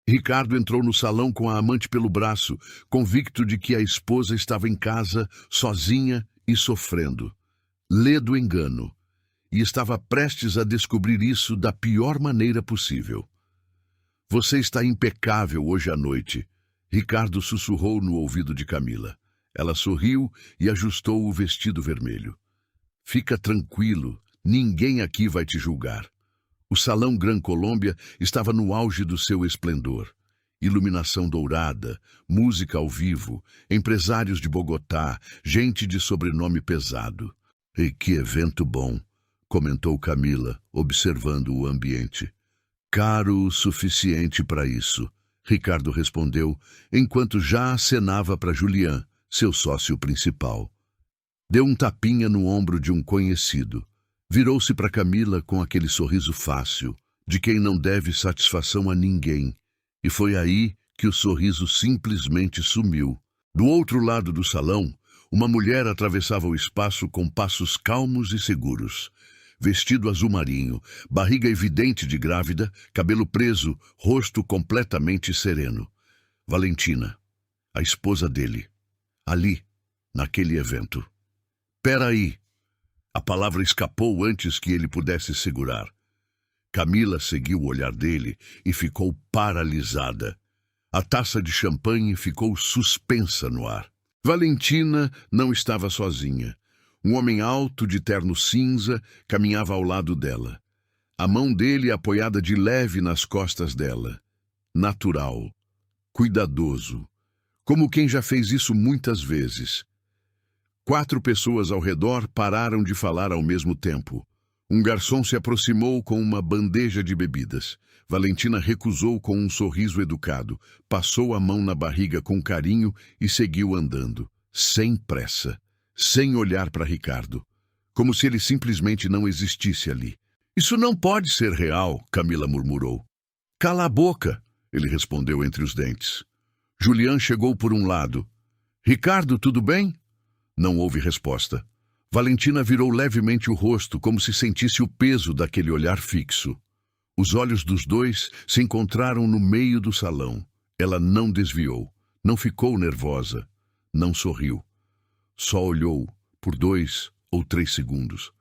Ricardo entrou no salão com a amante pelo braço, convicto de que a esposa estava em casa, sozinha e sofrendo. Lê do engano. E estava prestes a descobrir isso da pior maneira possível. Você está impecável hoje à noite, Ricardo sussurrou no ouvido de Camila. Ela sorriu e ajustou o vestido vermelho. Fica tranquilo, ninguém aqui vai te julgar. O Salão Gran Colômbia estava no auge do seu esplendor. Iluminação dourada, música ao vivo, empresários de Bogotá, gente de sobrenome pesado. E que evento bom, comentou Camila, observando o ambiente. Caro o suficiente para isso, Ricardo respondeu, enquanto já acenava para Julián, seu sócio principal. Deu um tapinha no ombro de um conhecido. Virou-se para Camila com aquele sorriso fácil, de quem não deve satisfação a ninguém. E foi aí que o sorriso simplesmente sumiu. Do outro lado do salão, uma mulher atravessava o espaço com passos calmos e seguros. Vestido azul marinho, barriga evidente de grávida, cabelo preso, rosto completamente sereno. Valentina, a esposa dele. Ali, naquele evento. Peraí! A palavra escapou antes que ele pudesse segurar. Camila seguiu o olhar dele e ficou paralisada. A taça de champanhe ficou suspensa no ar. Valentina não estava sozinha. Um homem alto, de terno cinza, caminhava ao lado dela. A mão dele apoiada de leve nas costas dela. Natural. Cuidadoso. Como quem já fez isso muitas vezes. 4 pessoas ao redor pararam de falar ao mesmo tempo. Um garçom se aproximou com uma bandeja de bebidas. Valentina recusou com um sorriso educado, passou a mão na barriga com carinho e seguiu andando, sem pressa, sem olhar para Ricardo, como se ele simplesmente não existisse ali. Isso não pode ser real, Camila murmurou. Cala a boca, ele respondeu entre os dentes. Julián chegou por um lado. Ricardo, tudo bem? Não houve resposta. Valentina virou levemente o rosto, como se sentisse o peso daquele olhar fixo. Os olhos dos dois se encontraram no meio do salão. Ela não desviou, não ficou nervosa, não sorriu. Só olhou por 2 ou 3 segundos.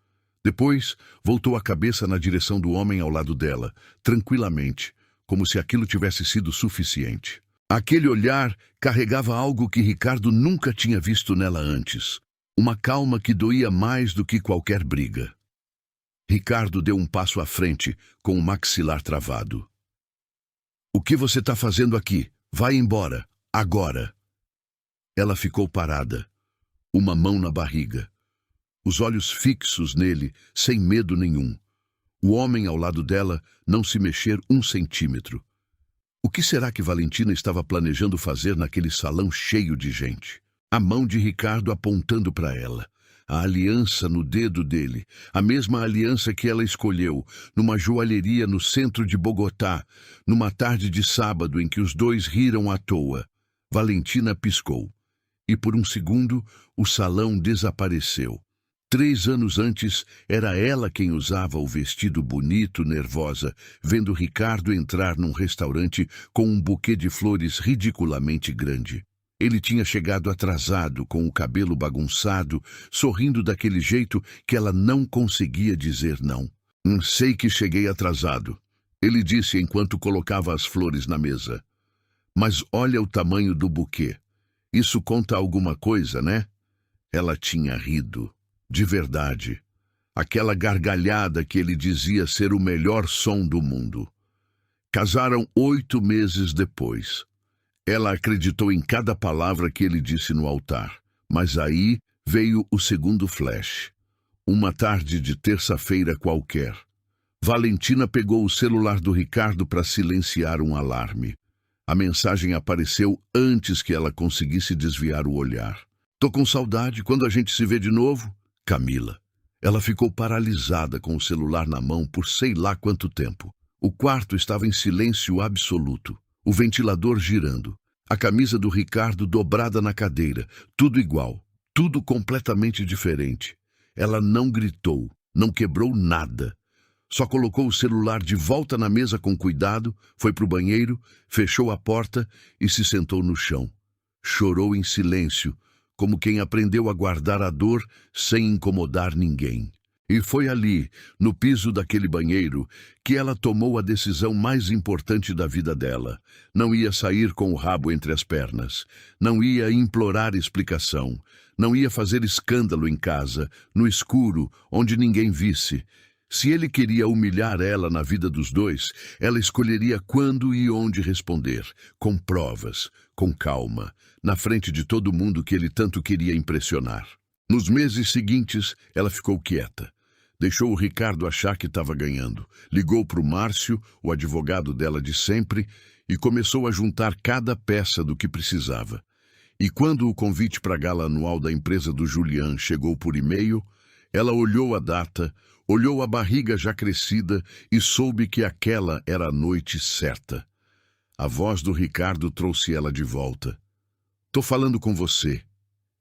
Depois, voltou a cabeça na direção do homem ao lado dela, tranquilamente, como se aquilo tivesse sido suficiente. Aquele olhar carregava algo que Ricardo nunca tinha visto nela antes. Uma calma que doía mais do que qualquer briga. Ricardo deu um passo à frente, com o maxilar travado. O que você está fazendo aqui? Vai embora, agora. Ela ficou parada, uma mão na barriga. Os olhos fixos nele, sem medo nenhum. O homem ao lado dela não se mexer 1 centímetro. O que será que Valentina estava planejando fazer naquele salão cheio de gente? A mão de Ricardo apontando para ela. A aliança no dedo dele. A mesma aliança que ela escolheu, numa joalheria no centro de Bogotá, numa tarde de sábado em que os dois riram à toa. Valentina piscou. E por um segundo, o salão desapareceu. 3 anos antes, era ela quem usava o vestido bonito, nervosa, vendo Ricardo entrar num restaurante com um buquê de flores ridiculamente grande. Ele tinha chegado atrasado, com o cabelo bagunçado, sorrindo daquele jeito que ela não conseguia dizer não. Sei que cheguei atrasado, ele disse enquanto colocava as flores na mesa. Mas olha o tamanho do buquê. Isso conta alguma coisa, né? Ela tinha rido. De verdade. Aquela gargalhada que ele dizia ser o melhor som do mundo. Casaram 8 meses depois. Ela acreditou em cada palavra que ele disse no altar. Mas aí veio o segundo flash. Uma tarde de terça-feira qualquer. Valentina pegou o celular do Ricardo para silenciar um alarme. A mensagem apareceu antes que ela conseguisse desviar o olhar. Tô com saudade, quando a gente se vê de novo? Camila. Ela ficou paralisada com o celular na mão por sei lá quanto tempo. O quarto estava em silêncio absoluto. O ventilador girando. A camisa do Ricardo dobrada na cadeira. Tudo igual. Tudo completamente diferente. Ela não gritou. Não quebrou nada. Só colocou o celular de volta na mesa com cuidado, foi para o banheiro, fechou a porta e se sentou no chão. Chorou em silêncio, como quem aprendeu a guardar a dor sem incomodar ninguém. E foi ali, no piso daquele banheiro, que ela tomou a decisão mais importante da vida dela. Não ia sair com o rabo entre as pernas. Não ia implorar explicação. Não ia fazer escândalo em casa, no escuro, onde ninguém visse. Se ele queria humilhar ela na vida dos dois, ela escolheria quando e onde responder, com provas, com calma, na frente de todo mundo que ele tanto queria impressionar. Nos meses seguintes, ela ficou quieta. Deixou o Ricardo achar que estava ganhando. Ligou para o Márcio, o advogado dela de sempre, e começou a juntar cada peça do que precisava. E quando o convite para a gala anual da empresa do Julian chegou por e-mail, ela olhou a data, olhou a barriga já crescida e soube que aquela era a noite certa. A voz do Ricardo trouxe ela de volta. "Tô falando com você",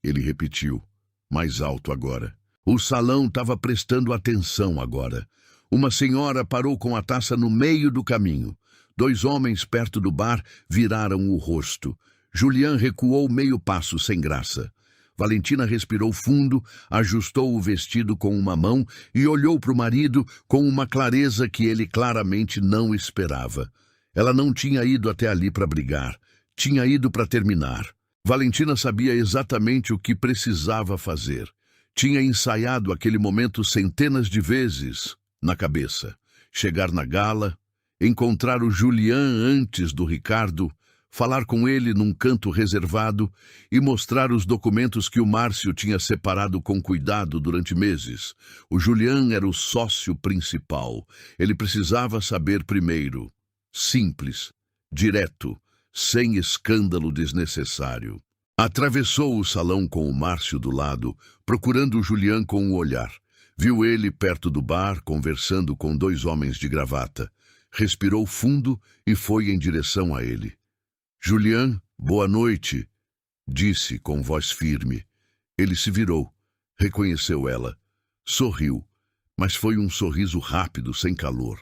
ele repetiu, mais alto agora. O salão estava prestando atenção agora. Uma senhora parou com a taça no meio do caminho. 2 homens perto do bar viraram o rosto. Julian recuou meio passo sem graça. Valentina respirou fundo, ajustou o vestido com uma mão e olhou para o marido com uma clareza que ele claramente não esperava. Ela não tinha ido até ali para brigar. Tinha ido para terminar. Valentina sabia exatamente o que precisava fazer. Tinha ensaiado aquele momento centenas de vezes na cabeça. Chegar na gala, encontrar o Julian antes do Ricardo, falar com ele num canto reservado e mostrar os documentos que o Márcio tinha separado com cuidado durante meses. O Julian era o sócio principal. Ele precisava saber primeiro. Simples, direto, sem escândalo desnecessário. Atravessou o salão com o Márcio do lado, procurando o Julian com o olhar. Viu ele perto do bar, conversando com 2 homens de gravata. Respirou fundo e foi em direção a ele. "Julian, boa noite", disse com voz firme. Ele se virou, reconheceu ela, sorriu, mas foi um sorriso rápido, sem calor.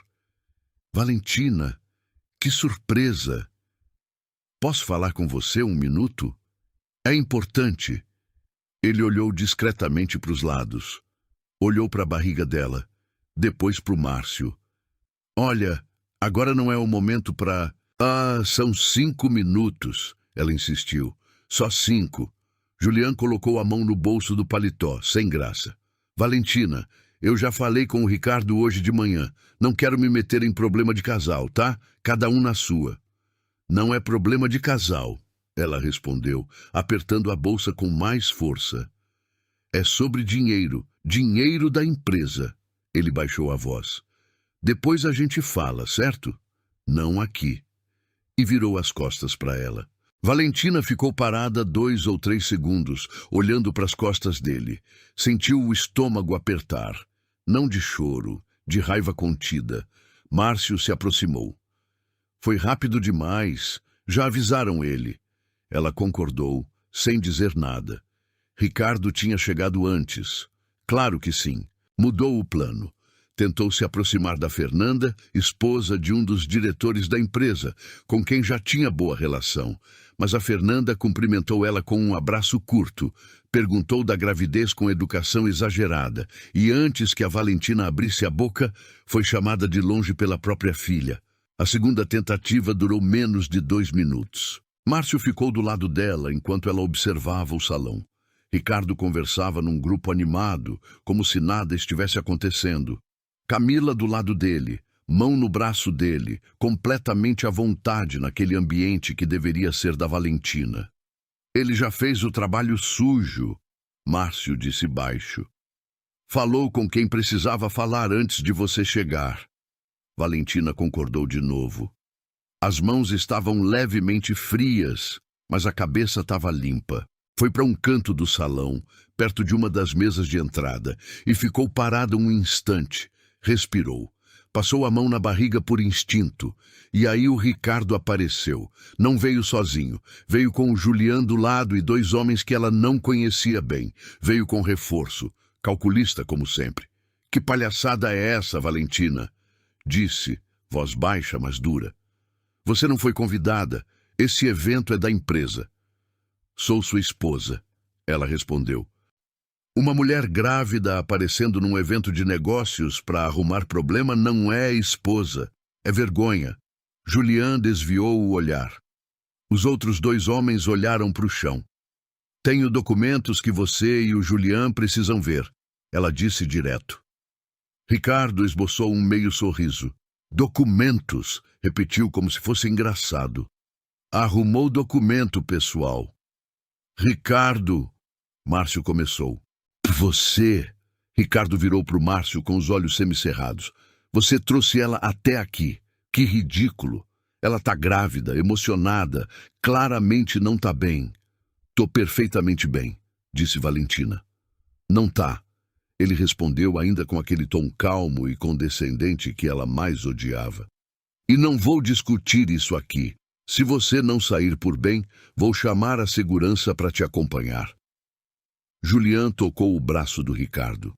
"Valentina, que surpresa! Posso falar com você um minuto? É importante." Ele olhou discretamente para os lados. Olhou para a barriga dela, depois para o Márcio. "Olha, agora não é o momento para..." São 5 minutos", ela insistiu. "Só 5. Julian colocou a mão no bolso do paletó, sem graça. "Valentina, eu já falei com o Ricardo hoje de manhã. Não quero me meter em problema de casal, tá? Cada um na sua." "Não é problema de casal", ela respondeu, apertando a bolsa com mais força. "É sobre dinheiro, dinheiro da empresa." Ele baixou a voz. "Depois a gente fala, certo? Não aqui." E virou as costas para ela. Valentina ficou parada 2 ou 3 segundos, olhando para as costas dele. Sentiu o estômago apertar. Não de choro, de raiva contida. Márcio se aproximou. "Foi rápido demais. Já avisaram ele." Ela concordou, sem dizer nada. Ricardo tinha chegado antes. Claro que sim. Mudou o plano. Tentou se aproximar da Fernanda, esposa de um dos diretores da empresa, com quem já tinha boa relação. Mas a Fernanda cumprimentou ela com um abraço curto, perguntou da gravidez com educação exagerada, e antes que a Valentina abrisse a boca, foi chamada de longe pela própria filha. A segunda tentativa durou menos de 2 minutos. Márcio ficou do lado dela enquanto ela observava o salão. Ricardo conversava num grupo animado, como se nada estivesse acontecendo. Camila do lado dele, mão no braço dele, completamente à vontade naquele ambiente que deveria ser da Valentina. "Ele já fez o trabalho sujo", Márcio disse baixo. "Falou com quem precisava falar antes de você chegar." Valentina concordou de novo. As mãos estavam levemente frias, mas a cabeça estava limpa. Foi para um canto do salão, perto de uma das mesas de entrada, e ficou parada um instante. Respirou. Passou a mão na barriga por instinto. E aí o Ricardo apareceu. Não veio sozinho. Veio com o Julian do lado e 2 homens que ela não conhecia bem. Veio com reforço. Calculista, como sempre. "Que palhaçada é essa, Valentina?" disse, voz baixa, mas dura. Você não foi convidada. Esse evento é da empresa. Sou sua esposa, ela respondeu. Uma mulher grávida aparecendo num evento de negócios para arrumar problema não é esposa, é vergonha. Julian desviou o olhar. Os outros 2 homens olharam para o chão. Tenho documentos que você e o Julian precisam ver, ela disse direto. Ricardo esboçou um meio sorriso. Documentos, repetiu como se fosse engraçado. Arrumou documento, pessoal. Ricardo, Márcio começou. Você, Ricardo virou para o Márcio com os olhos semicerrados. Você trouxe ela até aqui. Que ridículo. Ela tá grávida, emocionada, claramente não tá bem. Tô perfeitamente bem, disse Valentina. Não tá, ele respondeu ainda com aquele tom calmo e condescendente que ela mais odiava. E não vou discutir isso aqui. Se você não sair por bem, vou chamar a segurança para te acompanhar. Julian tocou o braço do Ricardo.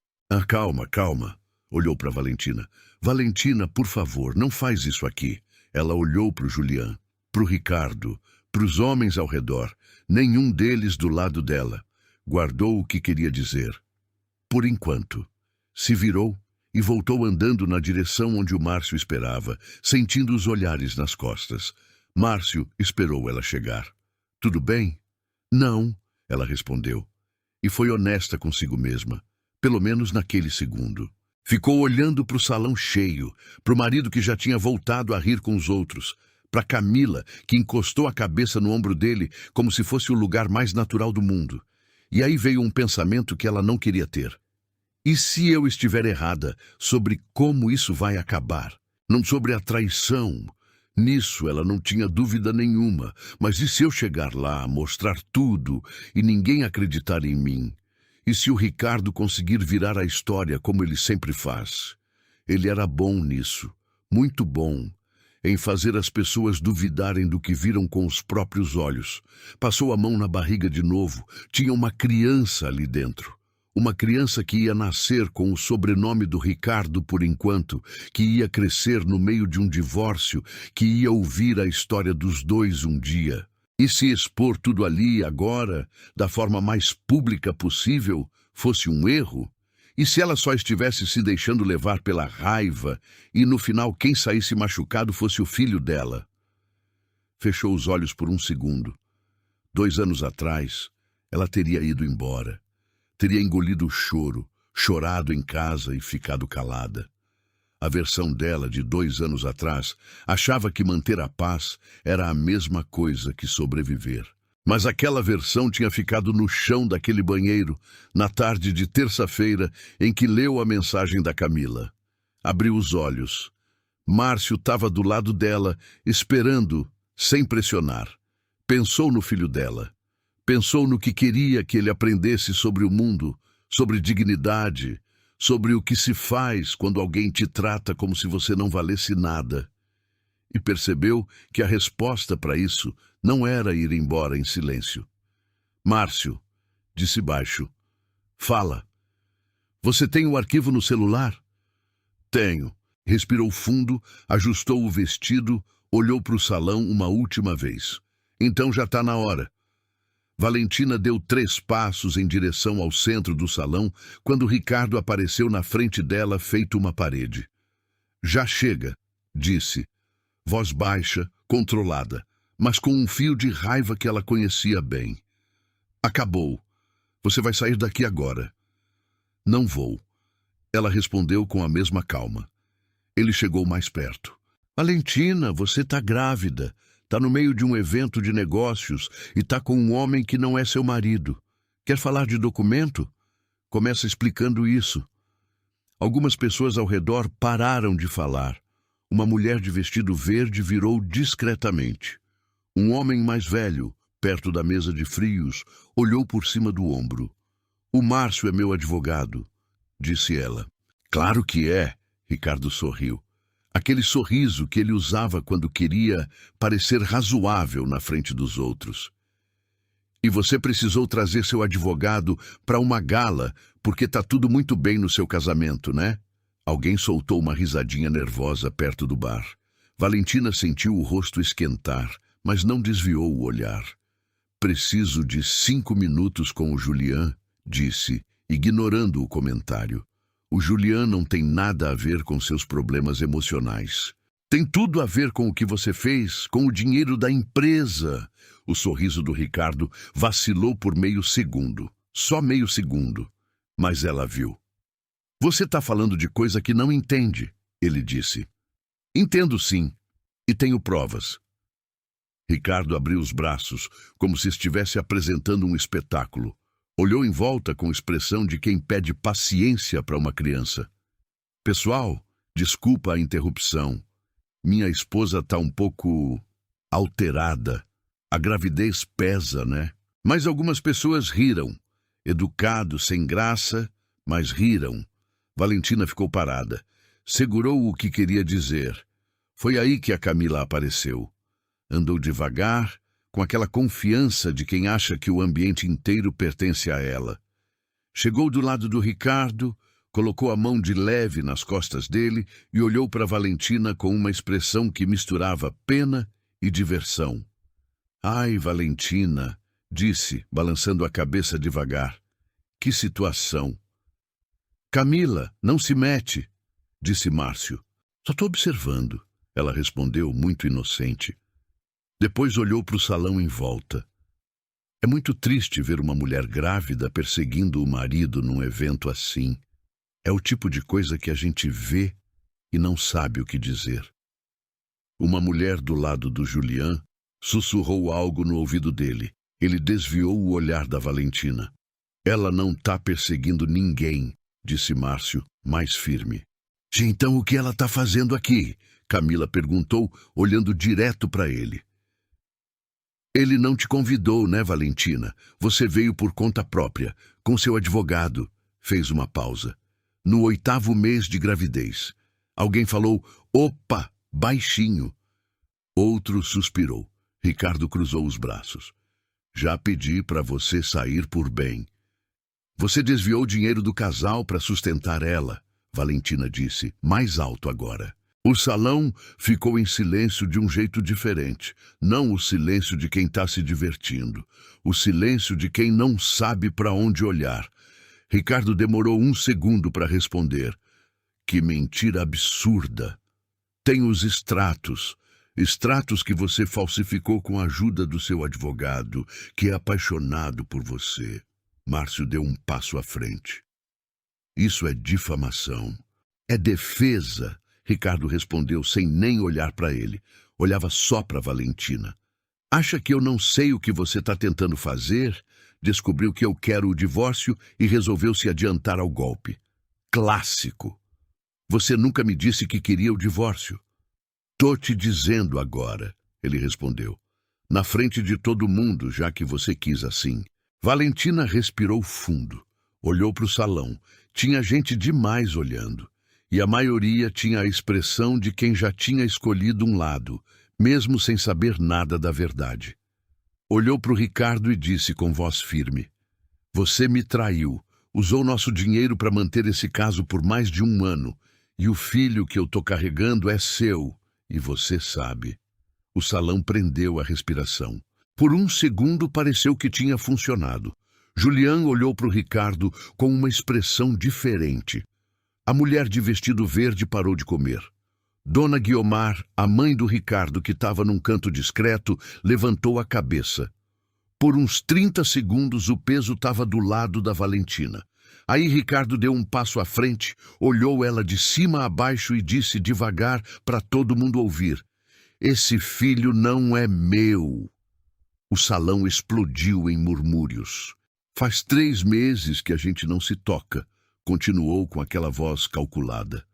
Calma, calma, olhou para Valentina. Valentina, por favor, não faz isso aqui. Ela olhou para o Julian, para o Ricardo, para os homens ao redor, nenhum deles do lado dela. Guardou o que queria dizer. Por enquanto. Se virou e voltou andando na direção onde o Márcio esperava, sentindo os olhares nas costas. Márcio esperou ela chegar. Tudo bem? Não, ela respondeu. E foi honesta consigo mesma, pelo menos naquele segundo. Ficou olhando para o salão cheio, para o marido que já tinha voltado a rir com os outros, para Camila, que encostou a cabeça no ombro dele como se fosse o lugar mais natural do mundo. E aí veio um pensamento que ela não queria ter. E se eu estiver errada sobre como isso vai acabar? Não sobre a traição. Nisso ela não tinha dúvida nenhuma. Mas e se eu chegar lá, mostrar tudo e ninguém acreditar em mim? E se o Ricardo conseguir virar a história como ele sempre faz? Ele era bom nisso, muito bom, em fazer as pessoas duvidarem do que viram com os próprios olhos. Passou a mão na barriga de novo. Tinha uma criança ali dentro. Uma criança que ia nascer com o sobrenome do Ricardo por enquanto, que ia crescer no meio de um divórcio, que ia ouvir a história dos dois um dia. E se expor tudo ali agora, da forma mais pública possível, fosse um erro? E se ela só estivesse se deixando levar pela raiva e no final quem saísse machucado fosse o filho dela? Fechou os olhos por um segundo. 2 anos atrás, ela teria ido embora. Teria engolido o choro, chorado em casa e ficado calada. A versão dela de 2 anos atrás achava que manter a paz era a mesma coisa que sobreviver. Mas aquela versão tinha ficado no chão daquele banheiro na tarde de terça-feira em que leu a mensagem da Camila. Abriu os olhos. Márcio estava do lado dela, esperando, sem pressionar. Pensou no filho dela. Pensou no que queria que ele aprendesse sobre o mundo, sobre dignidade, sobre o que se faz quando alguém te trata como se você não valesse nada. E percebeu que a resposta para isso não era ir embora em silêncio. Márcio, disse baixo, fala. Você tem o arquivo no celular? Tenho. Respirou fundo, ajustou o vestido, olhou para o salão uma última vez. Então já está na hora. Valentina deu 3 passos em direção ao centro do salão quando Ricardo apareceu na frente dela feito uma parede. Já chega, disse, voz baixa, controlada, mas com um fio de raiva que ela conhecia bem. Acabou. Você vai sair daqui agora. Não vou. Ela respondeu com a mesma calma. Ele chegou mais perto. Valentina, você está grávida. Está no meio de um evento de negócios e está com um homem que não é seu marido. Quer falar de documento? Começa explicando isso. Algumas pessoas ao redor pararam de falar. Uma mulher de vestido verde virou discretamente. Um homem mais velho, perto da mesa de frios, olhou por cima do ombro. O Márcio é meu advogado, disse ela. Claro que é, Ricardo sorriu. Aquele sorriso que ele usava quando queria parecer razoável na frente dos outros. E você precisou trazer seu advogado para uma gala porque está tudo muito bem no seu casamento, né? Alguém soltou uma risadinha nervosa perto do bar. Valentina sentiu o rosto esquentar, mas não desviou o olhar. Preciso de 5 minutos com o Julian, disse, ignorando o comentário. O Julian não tem nada a ver com seus problemas emocionais. Tem tudo a ver com o que você fez, com o dinheiro da empresa. O sorriso do Ricardo vacilou por meio segundo. Só meio segundo. Mas ela viu. Você está falando de coisa que não entende, ele disse. Entendo sim, e tenho provas. Ricardo abriu os braços, como se estivesse apresentando um espetáculo. Olhou em volta com expressão de quem pede paciência para uma criança. Pessoal, desculpa a interrupção. Minha esposa está um pouco alterada. A gravidez pesa, né? Mas algumas pessoas riram. Educados, sem graça, mas riram. Valentina ficou parada. Segurou o que queria dizer. Foi aí que a Camila apareceu. Andou devagar, com aquela confiança de quem acha que o ambiente inteiro pertence a ela. Chegou do lado do Ricardo, colocou a mão de leve nas costas dele e olhou para Valentina com uma expressão que misturava pena e diversão. Ai, Valentina, disse, balançando a cabeça devagar. Que situação. Camila, não se mete, disse Márcio. Só estou observando, ela respondeu, muito inocente. Depois olhou para o salão em volta. É muito triste ver uma mulher grávida perseguindo o marido num evento assim. É o tipo de coisa que a gente vê e não sabe o que dizer. Uma mulher do lado do Julian sussurrou algo no ouvido dele. Ele desviou o olhar da Valentina. Ela não está perseguindo ninguém, disse Márcio, mais firme. Então o que ela está fazendo aqui? Camila perguntou, olhando direto para ele. Ele não te convidou, né, Valentina? Você veio por conta própria, com seu advogado. Fez uma pausa. No 8º mês de gravidez. Alguém falou, opa, baixinho. Outro suspirou. Ricardo cruzou os braços. Já pedi para você sair por bem. Você desviou o dinheiro do casal para sustentar ela, Valentina disse, mais alto agora. O salão ficou em silêncio de um jeito diferente. Não o silêncio de quem está se divertindo. O silêncio de quem não sabe para onde olhar. Ricardo demorou 1 segundo para responder. Que mentira absurda. Tem os extratos. Extratos que você falsificou com a ajuda do seu advogado, que é apaixonado por você. Márcio deu um passo à frente. Isso é difamação. É defesa. Ricardo respondeu sem nem olhar para ele. Olhava só para Valentina. Acha que eu não sei o que você está tentando fazer? Descobriu que eu quero o divórcio e resolveu se adiantar ao golpe. Clássico. Você nunca me disse que queria o divórcio. Tô te dizendo agora, ele respondeu. Na frente de todo mundo, já que você quis assim. Valentina respirou fundo. Olhou para o salão. Tinha gente demais olhando. E a maioria tinha a expressão de quem já tinha escolhido um lado, mesmo sem saber nada da verdade. Olhou para o Ricardo e disse com voz firme, você me traiu, usou nosso dinheiro para manter esse caso por mais de 1 ano, e o filho que eu estou carregando é seu, e você sabe. O salão prendeu a respiração. Por 1 segundo pareceu que tinha funcionado. Julian olhou para o Ricardo com uma expressão diferente. A mulher de vestido verde parou de comer. Dona Guiomar, a mãe do Ricardo, que estava num canto discreto, levantou a cabeça. Por uns 30 segundos o peso estava do lado da Valentina. Aí Ricardo deu um passo à frente, olhou ela de cima a baixo e disse devagar para todo mundo ouvir. Esse filho não é meu. O salão explodiu em murmúrios. Faz 3 meses que a gente não se toca. Continuou com aquela voz calculada.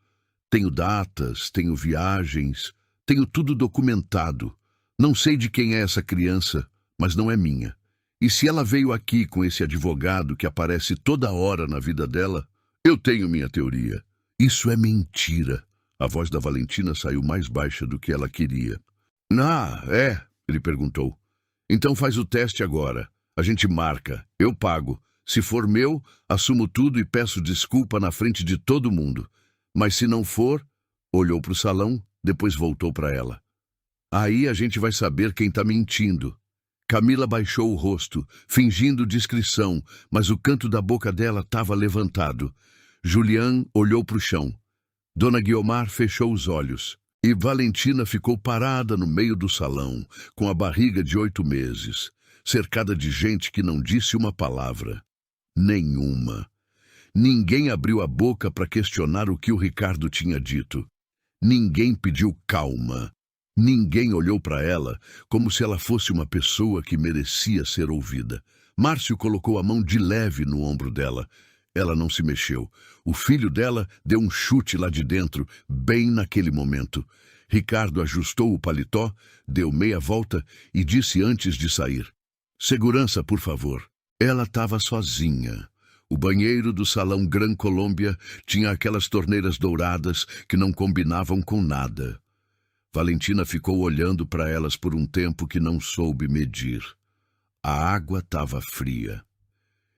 Tenho datas, tenho viagens, tenho tudo documentado. Não sei de quem é essa criança, mas não é minha. E se ela veio aqui com esse advogado que aparece toda hora na vida dela, eu tenho minha teoria. Isso é mentira. A voz da Valentina saiu mais baixa do que ela queria. Ah, é? Ele perguntou. Então faz o teste agora. A gente marca, eu pago. Se for meu, assumo tudo e peço desculpa na frente de todo mundo. Mas se não for, olhou para o salão, depois voltou para ela. Aí a gente vai saber quem está mentindo. Camila baixou o rosto, fingindo discrição, mas o canto da boca dela estava levantado. Julián olhou para o chão. Dona Guiomar fechou os olhos. E Valentina ficou parada no meio do salão, com a barriga de 8 meses, cercada de gente que não disse uma palavra. Nenhuma. Ninguém abriu a boca para questionar o que o Ricardo tinha dito. Ninguém pediu calma. Ninguém olhou para ela como se ela fosse uma pessoa que merecia ser ouvida. Márcio colocou a mão de leve no ombro dela. Ela não se mexeu. O filho dela deu um chute lá de dentro, bem naquele momento. Ricardo ajustou o paletó, deu meia volta e disse antes de sair: "Segurança, por favor." Ela estava sozinha. O banheiro do salão Gran Colômbia tinha aquelas torneiras douradas que não combinavam com nada. Valentina ficou olhando para elas por um tempo que não soube medir. A água estava fria.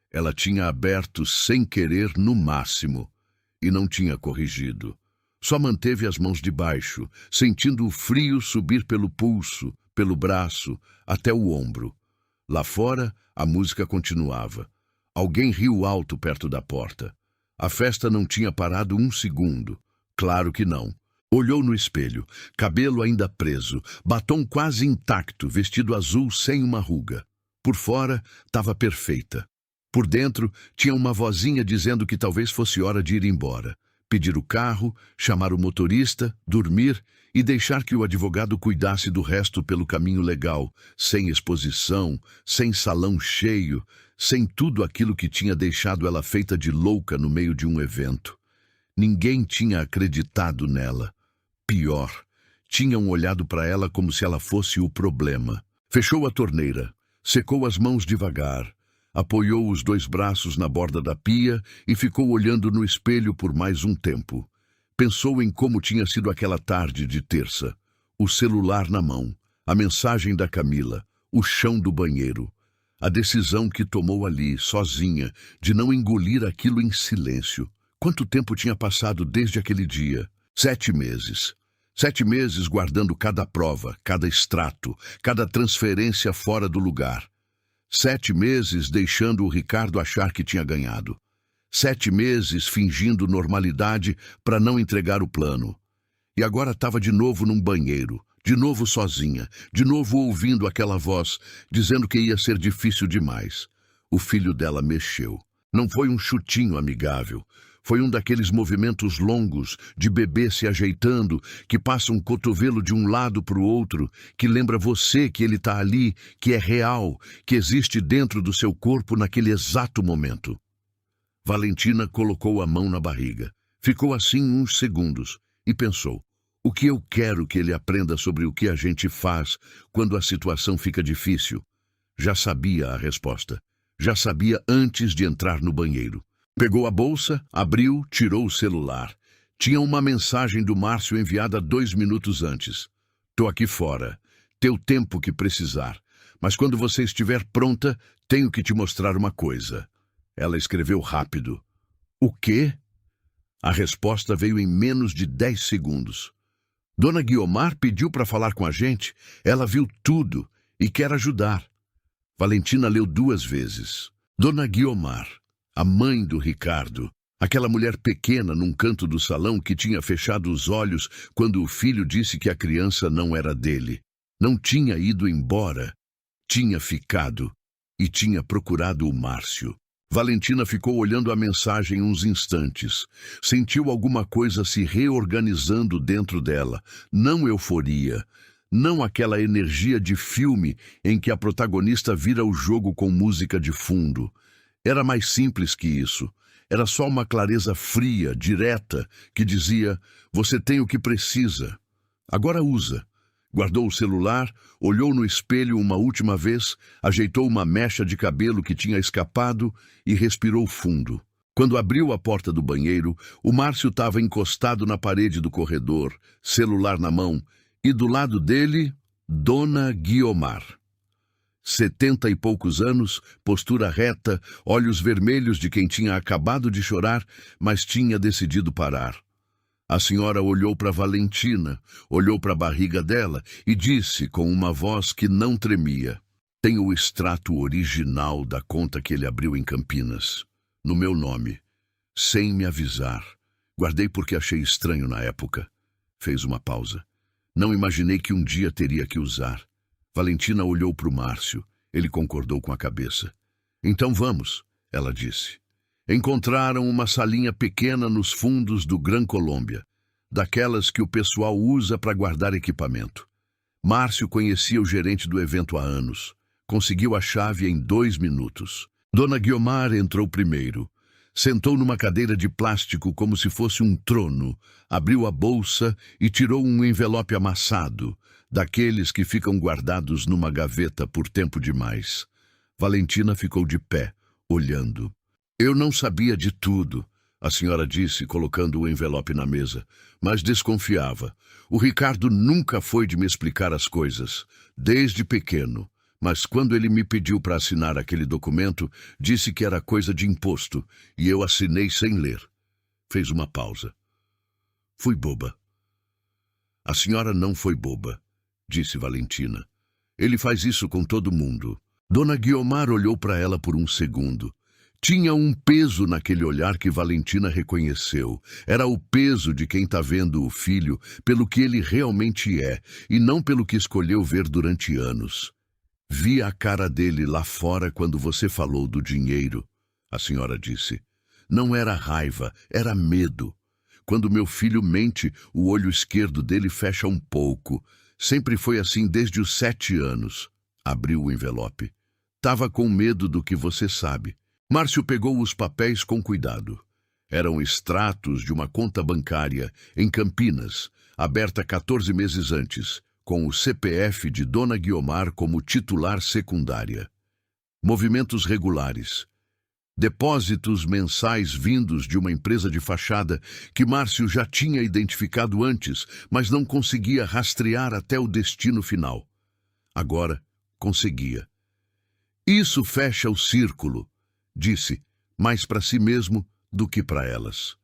Ela tinha aberto sem querer no máximo e não tinha corrigido. Só manteve as mãos debaixo, sentindo o frio subir pelo pulso, pelo braço, até o ombro. Lá fora, a música continuava. Alguém riu alto perto da porta. A festa não tinha parado um segundo. Claro que não. Olhou no espelho, cabelo ainda preso, batom quase intacto, vestido azul sem uma ruga. Por fora, estava perfeita. Por dentro, tinha uma vozinha dizendo que talvez fosse hora de ir embora. Pedir o carro, chamar o motorista, dormir e deixar que o advogado cuidasse do resto pelo caminho legal, sem exposição, sem salão cheio, sem tudo aquilo que tinha deixado ela feita de louca no meio de um evento. Ninguém tinha acreditado nela. Pior, tinham olhado para ela como se ela fosse o problema. Fechou a torneira, secou as mãos devagar, apoiou os 2 braços na borda da pia e ficou olhando no espelho por mais um tempo. Pensou em como tinha sido aquela tarde de terça. O celular na mão, a mensagem da Camila, o chão do banheiro. A decisão que tomou ali, sozinha, de não engolir aquilo em silêncio. Quanto tempo tinha passado desde aquele dia? 7 meses. 7 meses guardando cada prova, cada extrato, cada transferência fora do lugar. 7 meses deixando o Ricardo achar que tinha ganhado. 7 meses fingindo normalidade para não entregar o plano. E agora estava de novo num banheiro, de novo sozinha, de novo ouvindo aquela voz, dizendo que ia ser difícil demais. O filho dela mexeu. Não foi um chutinho amigável. Foi um daqueles movimentos longos, de bebê se ajeitando, que passa um cotovelo de um lado para o outro, que lembra você que ele está ali, que é real, que existe dentro do seu corpo naquele exato momento. Valentina colocou a mão na barriga. Ficou assim uns segundos e pensou: o que eu quero que ele aprenda sobre o que a gente faz quando a situação fica difícil? Já sabia a resposta. Já sabia antes de entrar no banheiro. Pegou a bolsa, abriu, tirou o celular. Tinha uma mensagem do Márcio enviada 2 minutos antes. "Tô aqui fora. Teu tempo que precisar. Mas quando você estiver pronta, tenho que te mostrar uma coisa." Ela escreveu rápido. "O quê?" A resposta veio em menos de 10 segundos. "Dona Guiomar pediu para falar com a gente. Ela viu tudo e quer ajudar." Valentina leu 2 vezes. Dona Guiomar, a mãe do Ricardo, aquela mulher pequena num canto do salão que tinha fechado os olhos quando o filho disse que a criança não era dele. Não tinha ido embora. Tinha ficado e tinha procurado o Márcio. Valentina ficou olhando a mensagem uns instantes. Sentiu alguma coisa se reorganizando dentro dela. Não euforia. Não aquela energia de filme em que a protagonista vira o jogo com música de fundo. Era mais simples que isso. Era só uma clareza fria, direta, que dizia: "Você tem o que precisa. Agora usa." Guardou o celular, olhou no espelho uma última vez, ajeitou uma mecha de cabelo que tinha escapado e respirou fundo. Quando abriu a porta do banheiro, o Márcio estava encostado na parede do corredor, celular na mão, e do lado dele, Dona Guiomar. 70 e poucos anos, postura reta, olhos vermelhos de quem tinha acabado de chorar, mas tinha decidido parar. A senhora olhou para Valentina, olhou para a barriga dela e disse com uma voz que não tremia: "Tem o extrato original da conta que ele abriu em Campinas, no meu nome, sem me avisar. Guardei porque achei estranho na época." Fez uma pausa. "Não imaginei que um dia teria que usar." Valentina olhou para o Márcio. Ele concordou com a cabeça. "Então vamos," ela disse. Encontraram uma salinha pequena nos fundos do Gran Colômbia, daquelas que o pessoal usa para guardar equipamento. Márcio conhecia o gerente do evento há anos. Conseguiu a chave em 2 minutos. Dona Guiomar entrou primeiro. Sentou numa cadeira de plástico como se fosse um trono, abriu a bolsa e tirou um envelope amassado, daqueles que ficam guardados numa gaveta por tempo demais. Valentina ficou de pé, olhando. "Eu não sabia de tudo," a senhora disse, colocando o envelope na mesa, "mas desconfiava. O Ricardo nunca foi de me explicar as coisas, desde pequeno. Mas quando ele me pediu para assinar aquele documento, disse que era coisa de imposto, e eu assinei sem ler." Fez uma pausa. "Fui boba." "A senhora não foi boba," disse Valentina. "Ele faz isso com todo mundo." Dona Guiomar olhou para ela por um segundo. Tinha um peso naquele olhar que Valentina reconheceu. Era o peso de quem está vendo o filho pelo que ele realmente é, e não pelo que escolheu ver durante anos. "Vi a cara dele lá fora quando você falou do dinheiro," a senhora disse. "Não era raiva, era medo. Quando meu filho mente, o olho esquerdo dele fecha um pouco. Sempre foi assim desde os 7 anos. Abriu o envelope. "Tava com medo do que você sabe." Márcio pegou os papéis com cuidado. Eram extratos de uma conta bancária em Campinas, aberta 14 meses antes, com o CPF de Dona Guiomar como titular secundária. Movimentos regulares. Depósitos mensais vindos de uma empresa de fachada que Márcio já tinha identificado antes, mas não conseguia rastrear até o destino final. Agora conseguia. "Isso fecha o círculo," disse, mais para si mesmo do que para elas.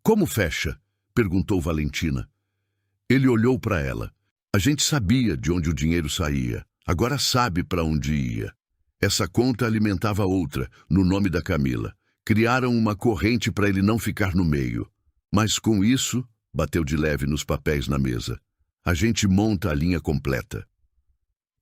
"Como fecha?" perguntou Valentina. Ele olhou para ela. "A gente sabia de onde o dinheiro saía. Agora sabe para onde ia. Essa conta alimentava outra, no nome da Camila. Criaram uma corrente para ele não ficar no meio. Mas com isso," bateu de leve nos papéis na mesa, "a gente monta a linha completa."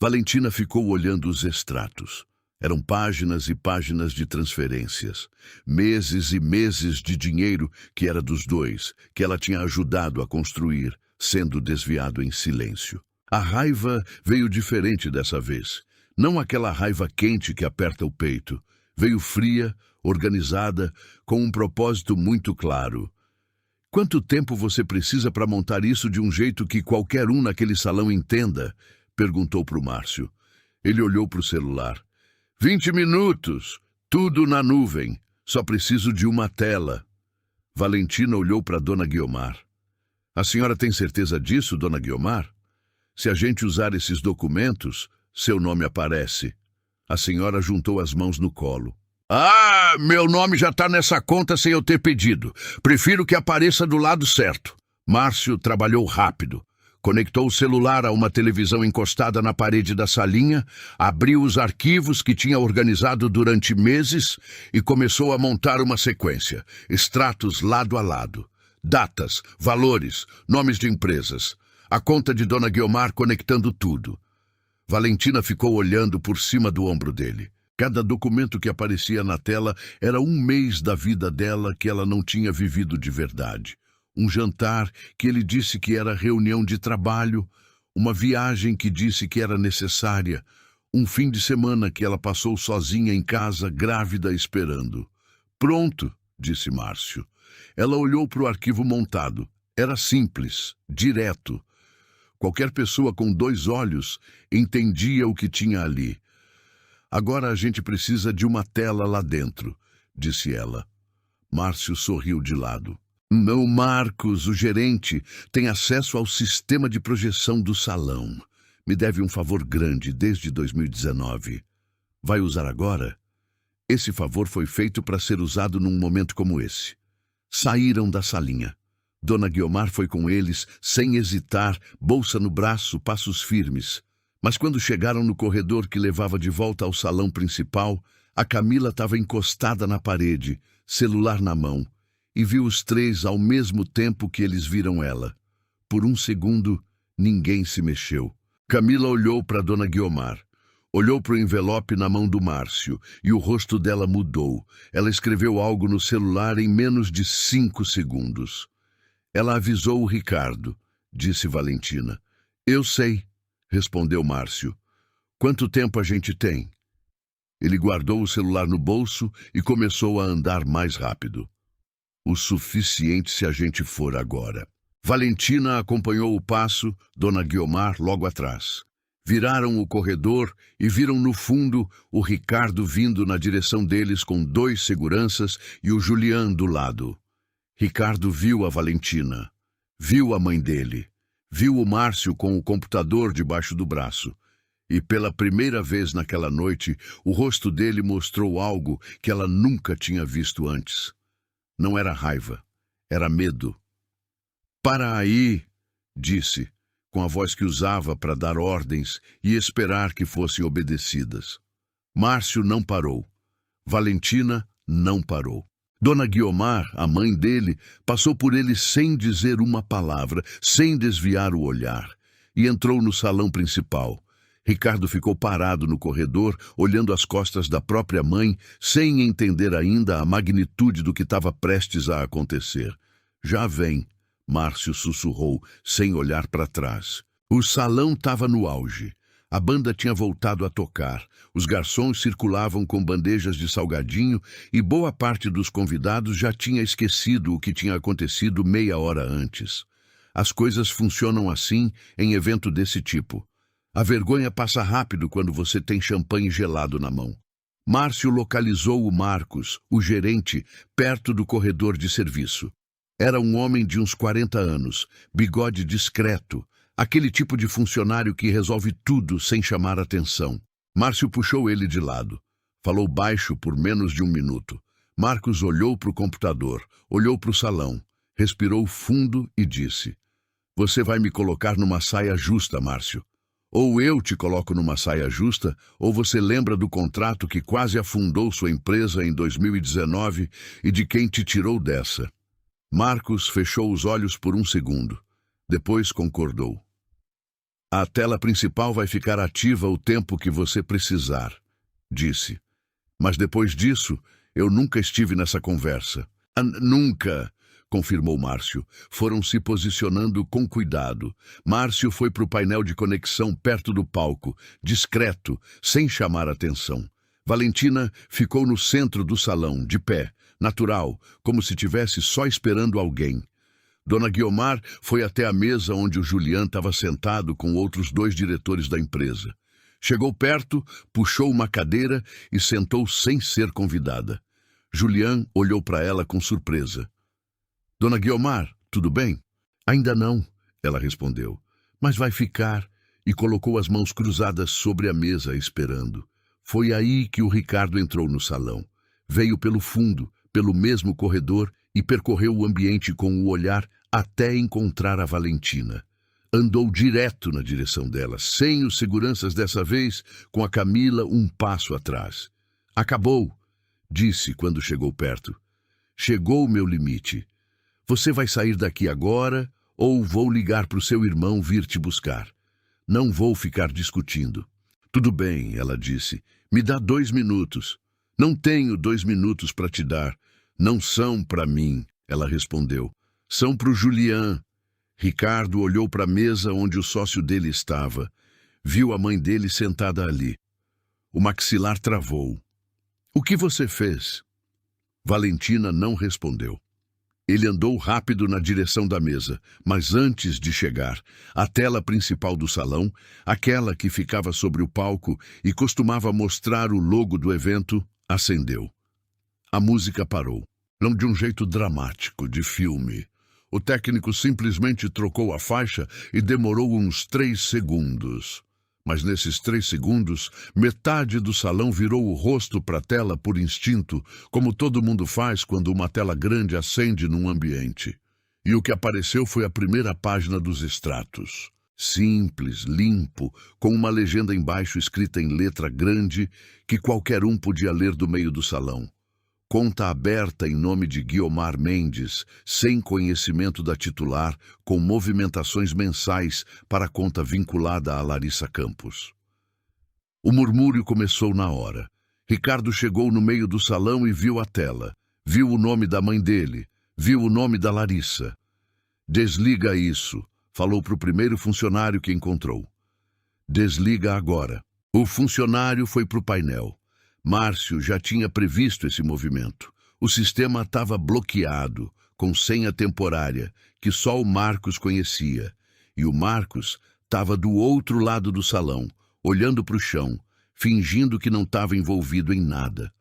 Valentina ficou olhando os extratos. Eram páginas e páginas de transferências. Meses e meses de dinheiro que era dos dois, que ela tinha ajudado a construir, sendo desviado em silêncio. A raiva veio diferente dessa vez. Não aquela raiva quente que aperta o peito. Veio fria, organizada, com um propósito muito claro. "Quanto tempo você precisa para montar isso de um jeito que qualquer um naquele salão entenda?" perguntou para o Márcio. Ele olhou para o celular. 20 minutos, tudo na nuvem. Só preciso de uma tela." Valentina olhou para Dona Guiomar. "A senhora tem certeza disso, Dona Guiomar? Se a gente usar esses documentos, seu nome aparece." A senhora juntou as mãos no colo. "Ah, meu nome já está nessa conta sem eu ter pedido. Prefiro que apareça do lado certo." Márcio trabalhou rápido. Conectou o celular a uma televisão encostada na parede da salinha, abriu os arquivos que tinha organizado durante meses e começou a montar uma sequência. Extratos lado a lado. Datas, valores, nomes de empresas. A conta de Dona Guiomar conectando tudo. Valentina ficou olhando por cima do ombro dele. Cada documento que aparecia na tela era um mês da vida dela que ela não tinha vivido de verdade. Um jantar que ele disse que era reunião de trabalho, uma viagem que disse que era necessária, um fim de semana que ela passou sozinha em casa, grávida, esperando. "Pronto," disse Márcio. Ela olhou para o arquivo montado. Era simples, direto. Qualquer pessoa com 2 olhos entendia o que tinha ali. "Agora a gente precisa de uma tela lá dentro," disse ela. Márcio sorriu de lado. "Não, Marcos, o gerente, tem acesso ao sistema de projeção do salão. Me deve um favor grande desde 2019. Vai usar agora?" Esse favor foi feito para ser usado num momento como esse. Saíram da salinha. Dona Guiomar foi com eles, sem hesitar, bolsa no braço, passos firmes. Mas quando chegaram no corredor que levava de volta ao salão principal, a Camila estava encostada na parede, celular na mão, e viu os três ao mesmo tempo que eles viram ela. Por um segundo, ninguém se mexeu. Camila olhou para Dona Guiomar. Olhou para o envelope na mão do Márcio, e o rosto dela mudou. Ela escreveu algo no celular em menos de 5 segundos. Ela avisou o Ricardo, disse Valentina. Eu sei, respondeu Márcio. Quanto tempo a gente tem? Ele guardou o celular no bolso e começou a andar mais rápido. O suficiente se a gente for agora. Valentina acompanhou o passo, Dona Guiomar logo atrás. Viraram o corredor e viram no fundo o Ricardo vindo na direção deles com 2 seguranças e o Julián do lado. Ricardo viu a Valentina, viu a mãe dele, viu o Márcio com o computador debaixo do braço. E pela primeira vez naquela noite, o rosto dele mostrou algo que ela nunca tinha visto antes. Não era raiva, era medo. Para aí, disse, com a voz que usava para dar ordens e esperar que fossem obedecidas. Márcio não parou. Valentina não parou. Dona Guiomar, a mãe dele, passou por ele sem dizer uma palavra, sem desviar o olhar, e entrou no salão principal. Ricardo ficou parado no corredor, olhando as costas da própria mãe, sem entender ainda a magnitude do que estava prestes a acontecer. Já vem, Márcio sussurrou, sem olhar para trás. O salão estava no auge. A banda tinha voltado a tocar. Os garçons circulavam com bandejas de salgadinho e boa parte dos convidados já tinha esquecido o que tinha acontecido meia hora antes. As coisas funcionam assim em evento desse tipo. A vergonha passa rápido quando você tem champanhe gelado na mão. Márcio localizou o Marcos, o gerente, perto do corredor de serviço. Era um homem de uns 40 anos, bigode discreto, aquele tipo de funcionário que resolve tudo sem chamar atenção. Márcio puxou ele de lado. Falou baixo por menos de 1 minuto. Marcos olhou para o computador, olhou para o salão, respirou fundo e disse: Você vai me colocar numa saia justa, Márcio. Ou eu te coloco numa saia justa, ou você lembra do contrato que quase afundou sua empresa em 2019 e de quem te tirou dessa. Marcos fechou os olhos por 1 segundo. Depois concordou. A tela principal vai ficar ativa o tempo que você precisar, disse. Mas depois disso, eu nunca estive nessa conversa. Nunca, confirmou Márcio. Foram se posicionando com cuidado. Márcio foi para o painel de conexão perto do palco, discreto, sem chamar atenção. Valentina ficou no centro do salão, de pé, natural, como se tivesse só esperando alguém. Dona Guiomar foi até a mesa onde o Julián estava sentado com outros 2 diretores da empresa. Chegou perto, puxou uma cadeira e sentou sem ser convidada. Julián olhou para ela com surpresa. Dona Guiomar, tudo bem? Ainda não, ela respondeu. Mas vai ficar, e colocou as mãos cruzadas sobre a mesa, esperando. Foi aí que o Ricardo entrou no salão. Veio pelo fundo, pelo mesmo corredor, e percorreu o ambiente com o olhar até encontrar a Valentina. Andou direto na direção dela, sem os seguranças dessa vez, com a Camila 1 passo atrás. Acabou, disse quando chegou perto. Chegou o meu limite. Você vai sair daqui agora ou vou ligar para o seu irmão vir te buscar. Não vou ficar discutindo. Tudo bem, ela disse. Me dá 2 minutos. Não tenho 2 minutos para te dar. Não são para mim, ela respondeu. São para o Julián. Ricardo olhou para a mesa onde o sócio dele estava. Viu a mãe dele sentada ali. O maxilar travou. O que você fez? Valentina não respondeu. Ele andou rápido na direção da mesa, mas antes de chegar, a tela principal do salão, aquela que ficava sobre o palco e costumava mostrar o logo do evento, acendeu. A música parou. Não de um jeito dramático, de filme. O técnico simplesmente trocou a faixa e demorou uns 3 segundos. Mas nesses 3 segundos, metade do salão virou o rosto para a tela por instinto, como todo mundo faz quando uma tela grande acende num ambiente. E o que apareceu foi a primeira página dos extratos. Simples, limpo, com uma legenda embaixo escrita em letra grande que qualquer um podia ler do meio do salão. Conta aberta em nome de Guiomar Mendes, sem conhecimento da titular, com movimentações mensais para a conta vinculada a Larissa Campos. O murmúrio começou na hora. Ricardo chegou no meio do salão e viu a tela. Viu o nome da mãe dele. Viu o nome da Larissa. "Desliga isso", falou para o primeiro funcionário que encontrou. "Desliga agora." O funcionário foi para o painel. Márcio já tinha previsto esse movimento. O sistema estava bloqueado, com senha temporária, que só o Marcos conhecia. E o Marcos estava do outro lado do salão, olhando para o chão, fingindo que não estava envolvido em nada.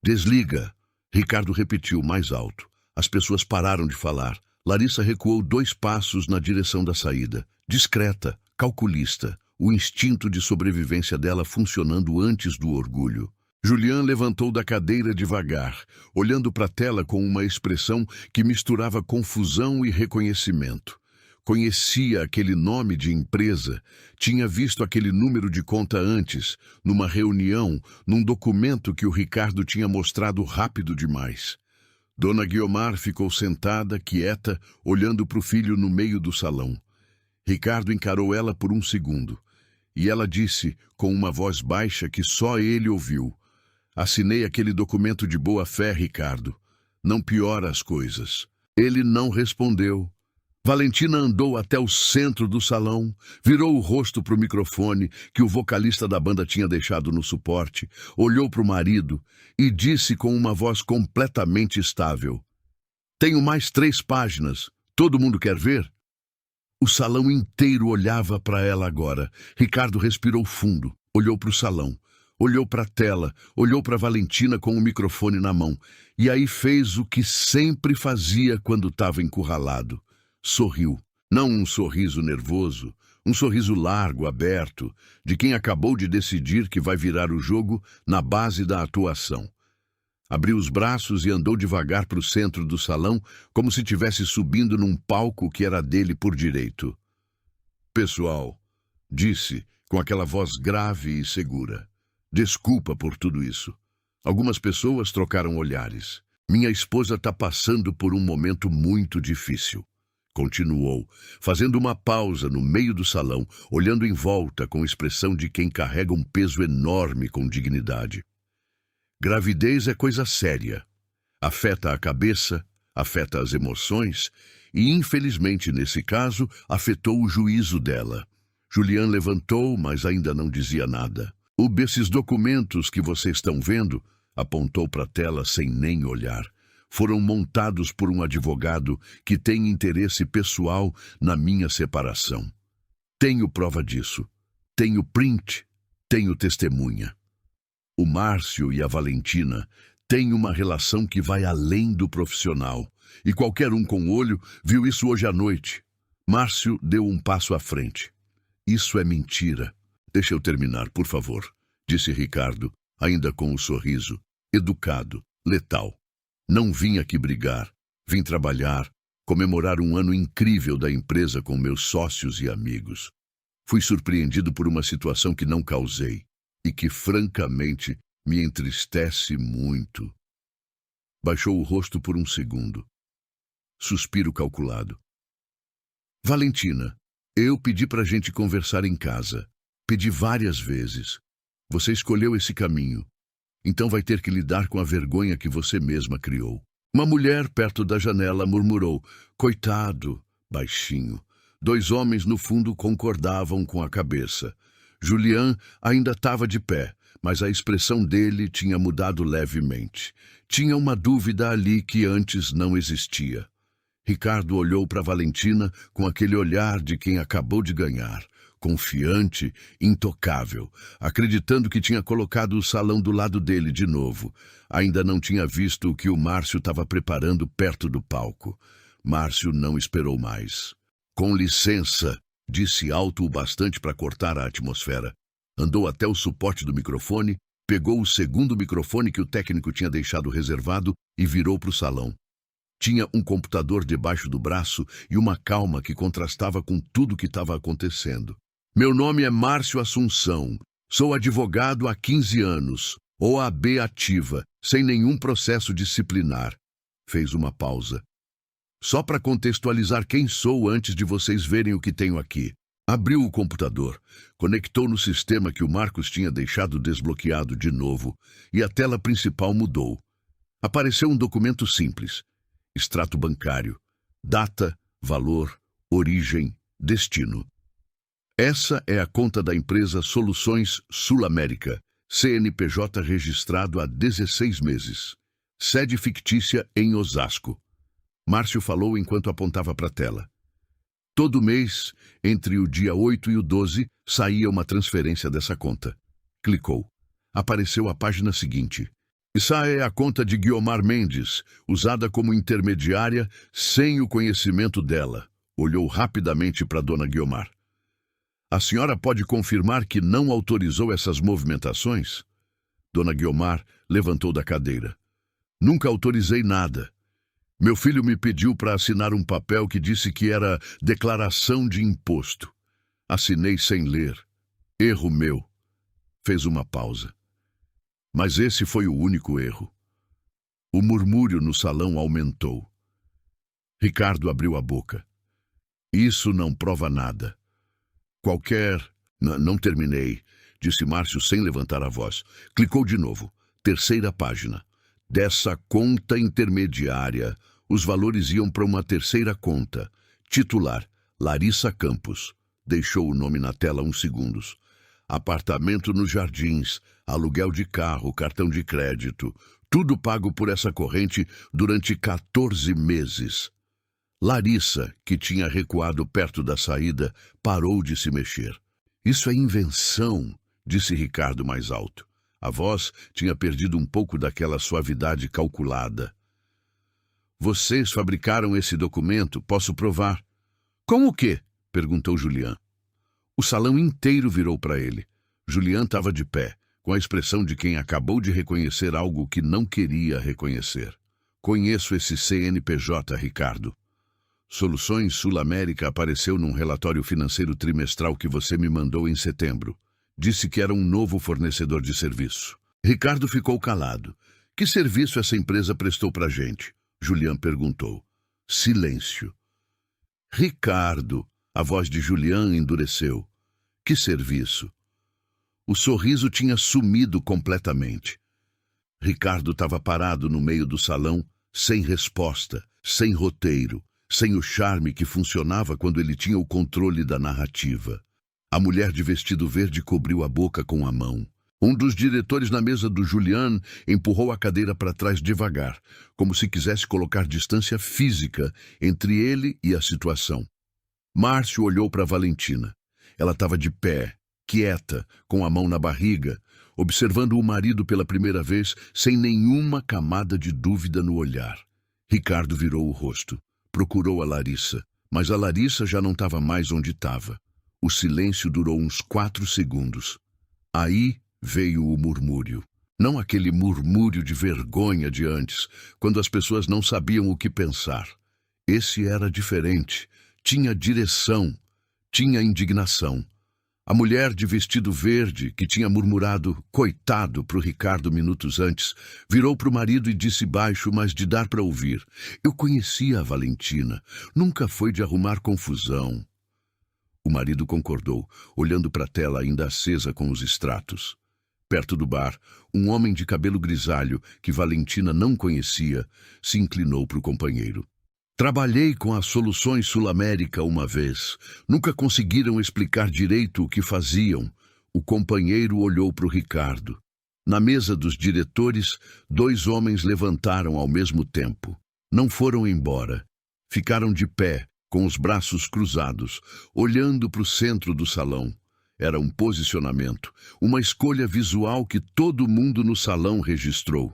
"Desliga", Ricardo repetiu mais alto. As pessoas pararam de falar. Larissa recuou 2 passos na direção da saída. Discreta, calculista, o instinto de sobrevivência dela funcionando antes do orgulho. Julian levantou da cadeira devagar, olhando para a tela com uma expressão que misturava confusão e reconhecimento. Conhecia aquele nome de empresa, tinha visto aquele número de conta antes, numa reunião, num documento que o Ricardo tinha mostrado rápido demais. Dona Guiomar ficou sentada, quieta, olhando para o filho no meio do salão. Ricardo encarou ela por um segundo, e ela disse, com uma voz baixa que só ele ouviu: "Assinei aquele documento de boa-fé, Ricardo. Não piora as coisas." Ele não respondeu. Valentina andou até o centro do salão, virou o rosto para o microfone que o vocalista da banda tinha deixado no suporte, olhou para o marido e disse com uma voz completamente estável: "Tenho mais 3 páginas. Todo mundo quer ver?" O salão inteiro olhava para ela agora. Ricardo respirou fundo, olhou para o salão. Olhou para a tela, olhou para Valentina com o microfone na mão, e aí fez o que sempre fazia quando estava encurralado. Sorriu. Não um sorriso nervoso, um sorriso largo, aberto, de quem acabou de decidir que vai virar o jogo na base da atuação. Abriu os braços e andou devagar para o centro do salão, como se estivesse subindo num palco que era dele por direito. "Pessoal", disse, com aquela voz grave e segura, "desculpa por tudo isso." Algumas pessoas trocaram olhares. "Minha esposa está passando por um momento muito difícil", continuou, fazendo uma pausa no meio do salão, olhando em volta com expressão de quem carrega um peso enorme com dignidade. "Gravidez é coisa séria. Afeta a cabeça, afeta as emoções e, infelizmente, nesse caso, afetou o juízo dela." Julian levantou, mas ainda não dizia nada. "Esses documentos que vocês estão vendo", apontou para a tela sem nem olhar, "foram montados por um advogado que tem interesse pessoal na minha separação. Tenho prova disso. Tenho print, tenho testemunha. O Márcio e a Valentina têm uma relação que vai além do profissional, e qualquer um com olho viu isso hoje à noite." Márcio deu um passo à frente. "Isso é mentira." "Deixa eu terminar, por favor", disse Ricardo, ainda com o sorriso, educado, letal. "Não vim aqui brigar. Vim trabalhar, comemorar um ano incrível da empresa com meus sócios e amigos. Fui surpreendido por uma situação que não causei e que, francamente, me entristece muito." Baixou o rosto por um segundo. Suspiro calculado. "Valentina, eu pedi para a gente conversar em casa. Pedi várias vezes. Você escolheu esse caminho. Então vai ter que lidar com a vergonha que você mesma criou." Uma mulher perto da janela murmurou: "Coitado", baixinho. 2 homens no fundo concordavam com a cabeça. Julian ainda estava de pé, mas a expressão dele tinha mudado levemente. Tinha uma dúvida ali que antes não existia. Ricardo olhou para Valentina com aquele olhar de quem acabou de ganhar, confiante, intocável, acreditando que tinha colocado o salão do lado dele de novo. Ainda não tinha visto o que o Márcio estava preparando perto do palco. Márcio não esperou mais. "Com licença", disse alto o bastante para cortar a atmosfera. Andou até o suporte do microfone, pegou o segundo microfone que o técnico tinha deixado reservado e virou para o salão. Tinha um computador debaixo do braço e uma calma que contrastava com tudo que estava acontecendo. Meu nome é Márcio Assunção. Sou advogado há 15 anos. OAB ativa, sem nenhum processo disciplinar. Fez uma pausa. Só para contextualizar quem sou antes de vocês verem o que tenho aqui. Abriu o computador, conectou no sistema que o Marcos tinha deixado desbloqueado de novo e a tela principal mudou. Apareceu um documento simples. Extrato bancário. Data, valor, origem, destino. Essa é a conta da empresa Soluções Sul-América, CNPJ registrado há 16 meses. Sede fictícia em Osasco. Márcio falou enquanto apontava para a tela. Todo mês, entre o dia 8 e o 12, saía uma transferência dessa conta. Clicou. Apareceu a página seguinte. Essa é a conta de Guiomar Mendes, usada como intermediária sem o conhecimento dela. Olhou rapidamente para Dona Guiomar. A senhora pode confirmar que não autorizou essas movimentações? Dona Guiomar levantou da cadeira. Nunca autorizei nada. Meu filho me pediu para assinar um papel que disse que era declaração de imposto. Assinei sem ler. Erro meu. Fez uma pausa. Mas esse foi o único erro. O murmúrio no salão aumentou. Ricardo abriu a boca. Isso não prova nada. Não terminei, disse Márcio sem levantar a voz. Clicou de novo. Terceira página. Dessa conta intermediária, os valores iam para uma terceira conta. Titular, Larissa Campos. Deixou o nome na tela uns segundos. Apartamento nos Jardins, aluguel de carro, cartão de crédito. Tudo pago por essa corrente durante 14 meses. Larissa, que tinha recuado perto da saída, parou de se mexer. Isso é invenção, disse Ricardo mais alto. A voz tinha perdido um pouco daquela suavidade calculada. Vocês fabricaram esse documento, posso provar. Com o quê? Perguntou Julian. O salão inteiro virou para ele. Julian estava de pé, com a expressão de quem acabou de reconhecer algo que não queria reconhecer. Conheço esse CNPJ, Ricardo. Soluções Sul-América apareceu num relatório financeiro trimestral que você me mandou em setembro. Disse que era um novo fornecedor de serviço. Ricardo ficou calado. Que serviço essa empresa prestou pra gente? Julian perguntou. Silêncio. Ricardo, a voz de Julian endureceu. Que serviço? O sorriso tinha sumido completamente. Ricardo estava parado no meio do salão, sem resposta, sem roteiro, sem o charme que funcionava quando ele tinha o controle da narrativa. A mulher de vestido verde cobriu a boca com a mão. Um dos diretores na mesa do Julian empurrou a cadeira para trás devagar, como se quisesse colocar distância física entre ele e a situação. Márcio olhou para Valentina. Ela estava de pé, quieta, com a mão na barriga, observando o marido pela primeira vez, sem nenhuma camada de dúvida no olhar. Ricardo virou o rosto. Procurou a Larissa, mas a Larissa já não estava mais onde estava. O silêncio durou uns 4 segundos. Aí veio o murmúrio. Não aquele murmúrio de vergonha de antes, quando as pessoas não sabiam o que pensar. Esse era diferente. Tinha direção, tinha indignação. A mulher de vestido verde, que tinha murmurado coitado para o Ricardo minutos antes, virou para o marido e disse baixo, mas de dar para ouvir. Eu conhecia a Valentina. Nunca foi de arrumar confusão. O marido concordou, olhando para a tela ainda acesa com os extratos. Perto do bar, um homem de cabelo grisalho, que Valentina não conhecia, se inclinou para o companheiro. Trabalhei com as Soluções Sul-América uma vez. Nunca conseguiram explicar direito o que faziam. O companheiro olhou para o Ricardo. Na mesa dos diretores, 2 homens levantaram ao mesmo tempo. Não foram embora. Ficaram de pé, com os braços cruzados, olhando para o centro do salão. Era um posicionamento, uma escolha visual que todo mundo no salão registrou.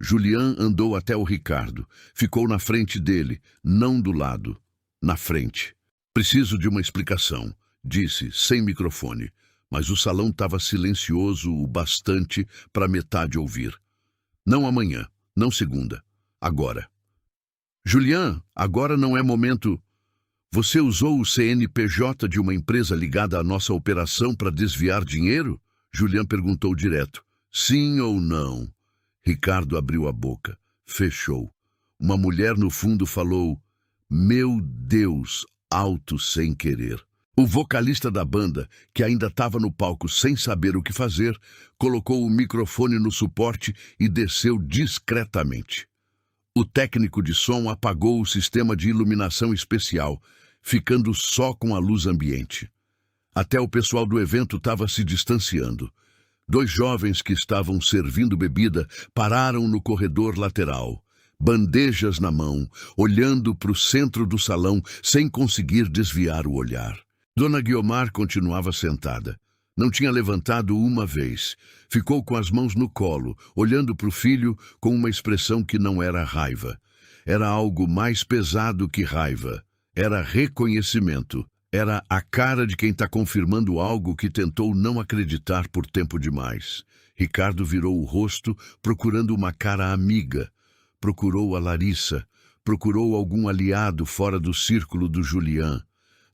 Julian andou até o Ricardo. Ficou na frente dele, não do lado. Na frente. Preciso de uma explicação, disse, sem microfone. Mas o salão estava silencioso o bastante para metade ouvir. Não amanhã, não segunda. Agora. Julian, agora não é momento. Você usou o CNPJ de uma empresa ligada à nossa operação para desviar dinheiro? Julian perguntou direto. Sim ou não? Ricardo abriu a boca. Fechou. Uma mulher no fundo falou, meu Deus, alto sem querer. O vocalista da banda, que ainda estava no palco sem saber o que fazer, colocou o microfone no suporte e desceu discretamente. O técnico de som apagou o sistema de iluminação especial, ficando só com a luz ambiente. Até o pessoal do evento estava se distanciando. 2 jovens que estavam servindo bebida pararam no corredor lateral, bandejas na mão, olhando para o centro do salão sem conseguir desviar o olhar. Dona Guiomar continuava sentada. Não tinha levantado uma vez. Ficou com as mãos no colo, olhando para o filho com uma expressão que não era raiva. Era algo mais pesado que raiva. Era reconhecimento. Era a cara de quem está confirmando algo que tentou não acreditar por tempo demais. Ricardo virou o rosto, procurando uma cara amiga. Procurou a Larissa. Procurou algum aliado fora do círculo do Julian.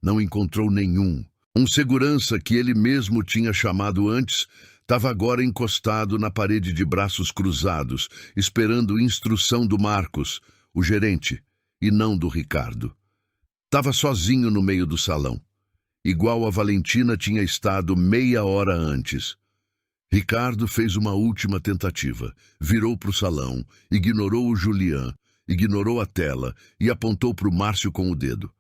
Não encontrou nenhum. Um segurança que ele mesmo tinha chamado antes estava agora encostado na parede de braços cruzados, esperando instrução do Marcos, o gerente, e não do Ricardo. Estava sozinho no meio do salão, igual a Valentina tinha estado meia hora antes. Ricardo fez uma última tentativa, virou para o salão, ignorou o Julian, ignorou a tela e apontou para o Márcio com o dedo.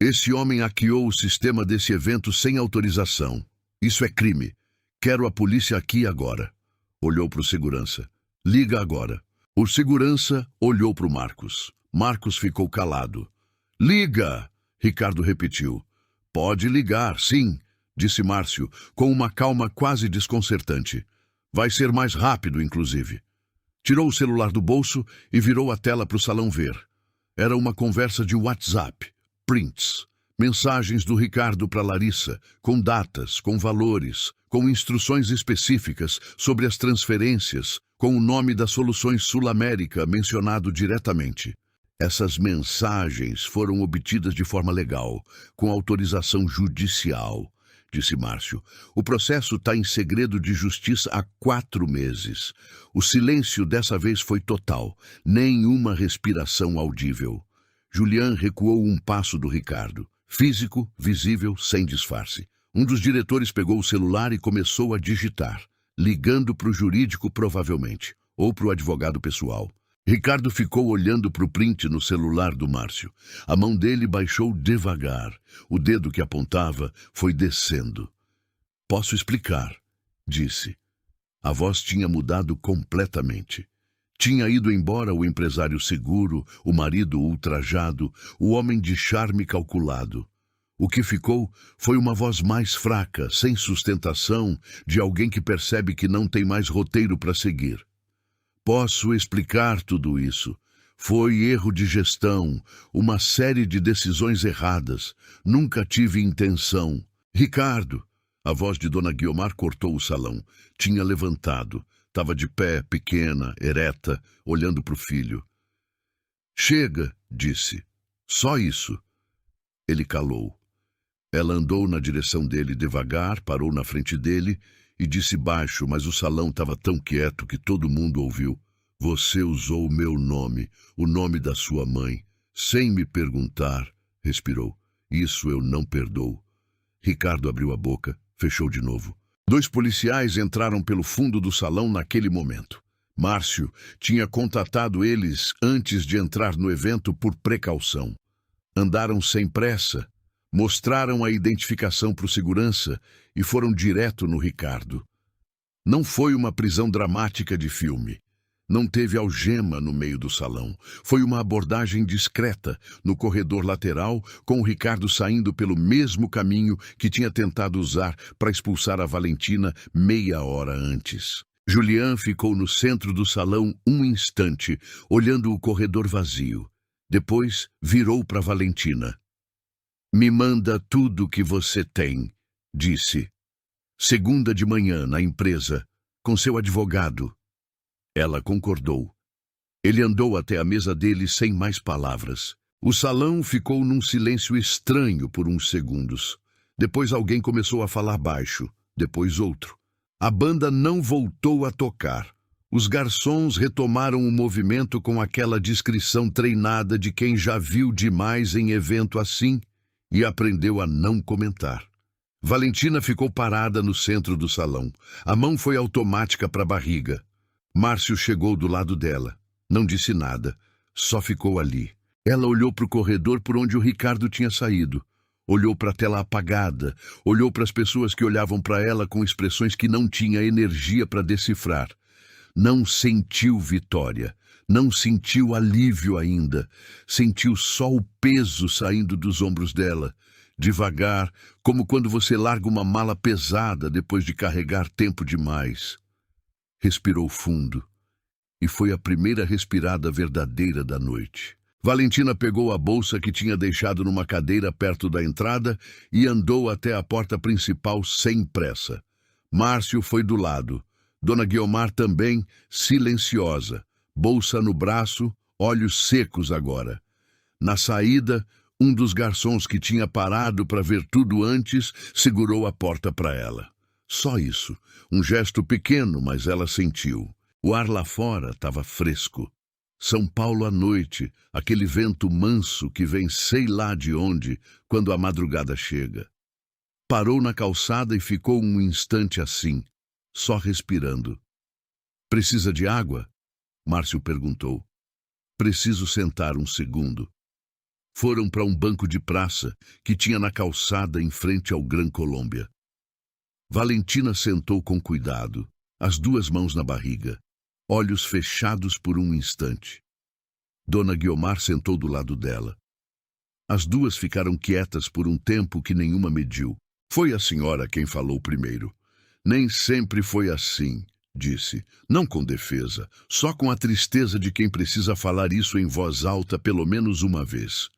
Esse homem hackeou o sistema desse evento sem autorização. Isso é crime. Quero a polícia aqui agora. Olhou para o segurança. Liga agora. O segurança olhou para o Marcos. Marcos ficou calado. Liga! Ricardo repetiu. Pode ligar, sim, disse Márcio, com uma calma quase desconcertante. Vai ser mais rápido, inclusive. Tirou o celular do bolso e virou a tela para o salão ver. Era uma conversa de WhatsApp. Prints, mensagens do Ricardo para Larissa, com datas, com valores, com instruções específicas sobre as transferências, com o nome das Soluções Sul-América mencionado diretamente. Essas mensagens foram obtidas de forma legal, com autorização judicial, disse Márcio. O processo está em segredo de justiça há 4 meses. O silêncio dessa vez foi total, nenhuma respiração audível. Julian recuou um passo do Ricardo. Físico, visível, sem disfarce. Um dos diretores pegou o celular e começou a digitar, ligando para o jurídico provavelmente, ou para o advogado pessoal. Ricardo ficou olhando para o print no celular do Márcio. A mão dele baixou devagar. O dedo que apontava foi descendo. Posso explicar, disse. A voz tinha mudado completamente. Tinha ido embora o empresário seguro, o marido ultrajado, o homem de charme calculado. O que ficou foi uma voz mais fraca, sem sustentação, de alguém que percebe que não tem mais roteiro para seguir. Posso explicar tudo isso. Foi erro de gestão, uma série de decisões erradas. Nunca tive intenção. Ricardo! A voz de Dona Guiomar cortou o salão. Tinha levantado. Estava de pé, pequena, ereta, olhando para o filho. Chega, disse. Só isso. Ele calou. Ela andou na direção dele devagar, parou na frente dele e disse baixo, mas o salão estava tão quieto que todo mundo ouviu. Você usou o meu nome, o nome da sua mãe, sem me perguntar, respirou. Isso eu não perdoo. Ricardo abriu a boca, fechou de novo. 2 policiais entraram pelo fundo do salão naquele momento. Márcio tinha contatado eles antes de entrar no evento por precaução. Andaram sem pressa, mostraram a identificação para o segurança e foram direto no Ricardo. Não foi uma prisão dramática de filme. Não teve algema no meio do salão. Foi uma abordagem discreta, no corredor lateral, com o Ricardo saindo pelo mesmo caminho que tinha tentado usar para expulsar a Valentina meia hora antes. Julian ficou no centro do salão um instante, olhando o corredor vazio. Depois virou para Valentina. Me manda tudo que você tem, disse. Segunda de manhã, na empresa, com seu advogado. Ela concordou. Ele andou até a mesa dele sem mais palavras. O salão ficou num silêncio estranho por uns segundos. Depois alguém começou a falar baixo, depois outro. A banda não voltou a tocar. Os garçons retomaram o movimento com aquela discrição treinada de quem já viu demais em evento assim e aprendeu a não comentar. Valentina ficou parada no centro do salão. A mão foi automática para a barriga. Márcio chegou do lado dela. Não disse nada, só ficou ali. Ela olhou para o corredor por onde o Ricardo tinha saído. Olhou para a tela apagada, olhou para as pessoas que olhavam para ela com expressões que não tinha energia para decifrar. Não sentiu vitória, não sentiu alívio ainda. Sentiu só o peso saindo dos ombros dela. Devagar, como quando você larga uma mala pesada depois de carregar tempo demais. Respirou fundo. E foi a primeira respirada verdadeira da noite. Valentina pegou a bolsa que tinha deixado numa cadeira perto da entrada e andou até a porta principal sem pressa. Márcio foi do lado. Dona Guiomar também, silenciosa, bolsa no braço, olhos secos agora. Na saída, um dos garçons que tinha parado para ver tudo antes segurou a porta para ela. Só isso, um gesto pequeno, mas ela sentiu. O ar lá fora estava fresco. São Paulo à noite, aquele vento manso que vem sei lá de onde quando a madrugada chega. Parou na calçada e ficou um instante assim, só respirando. "Precisa de água?" Márcio perguntou. "Preciso sentar um segundo." Foram para um banco de praça que tinha na calçada em frente ao Gran Colômbia. Valentina sentou com cuidado, as duas mãos na barriga, olhos fechados por um instante. Dona Guiomar sentou do lado dela. As duas ficaram quietas por um tempo que nenhuma mediu. Foi a senhora quem falou primeiro. "Nem sempre foi assim", disse, não com defesa, só com a tristeza de quem precisa falar isso em voz alta pelo menos uma vez.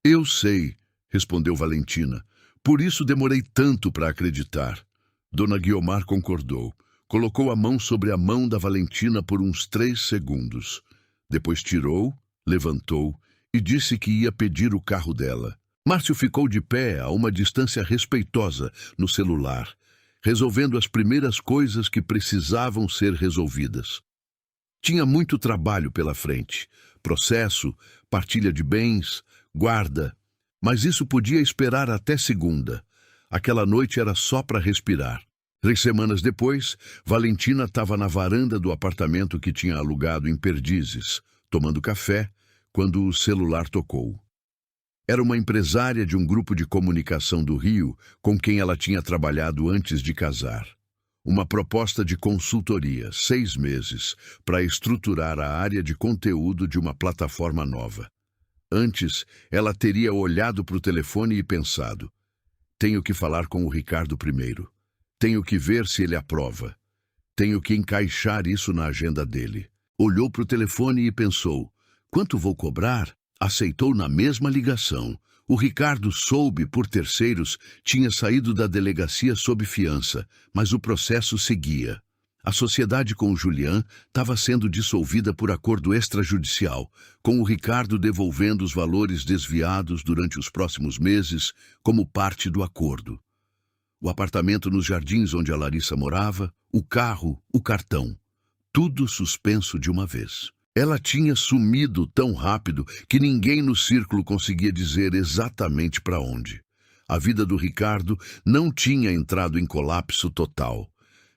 "Eu sei", respondeu Valentina. "Por isso demorei tanto para acreditar." Dona Guiomar concordou. Colocou a mão sobre a mão da Valentina por uns 3 segundos. Depois tirou, levantou e disse que ia pedir o carro dela. Márcio ficou de pé a uma distância respeitosa no celular, resolvendo as primeiras coisas que precisavam ser resolvidas. Tinha muito trabalho pela frente. Processo, partilha de bens, guarda. Mas isso podia esperar até segunda. Aquela noite era só para respirar. 3 semanas depois, Valentina estava na varanda do apartamento que tinha alugado em Perdizes, tomando café, quando o celular tocou. Era uma empresária de um grupo de comunicação do Rio com quem ela tinha trabalhado antes de casar. Uma proposta de consultoria, 6 meses, para estruturar a área de conteúdo de uma plataforma nova. Antes, ela teria olhado para o telefone e pensado: "Tenho que falar com o Ricardo primeiro. Tenho que ver se ele aprova. Tenho que encaixar isso na agenda dele." Olhou para o telefone e pensou: "Quanto vou cobrar?" Aceitou na mesma ligação. O Ricardo soube, por terceiros, tinha saído da delegacia sob fiança, mas o processo seguia. A sociedade com o Julián estava sendo dissolvida por acordo extrajudicial, com o Ricardo devolvendo os valores desviados durante os próximos meses como parte do acordo. O apartamento nos jardins onde a Larissa morava, o carro, o cartão. Tudo suspenso de uma vez. Ela tinha sumido tão rápido que ninguém no círculo conseguia dizer exatamente para onde. A vida do Ricardo não tinha entrado em colapso total,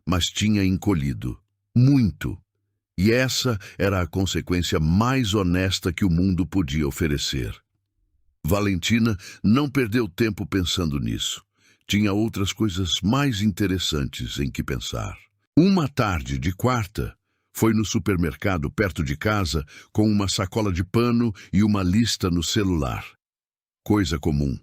mas tinha encolhido. Muito. E essa era a consequência mais honesta que o mundo podia oferecer. Valentina não perdeu tempo pensando nisso. Tinha outras coisas mais interessantes em que pensar. Uma tarde de quarta, foi no supermercado perto de casa com uma sacola de pano e uma lista no celular. Coisa comum.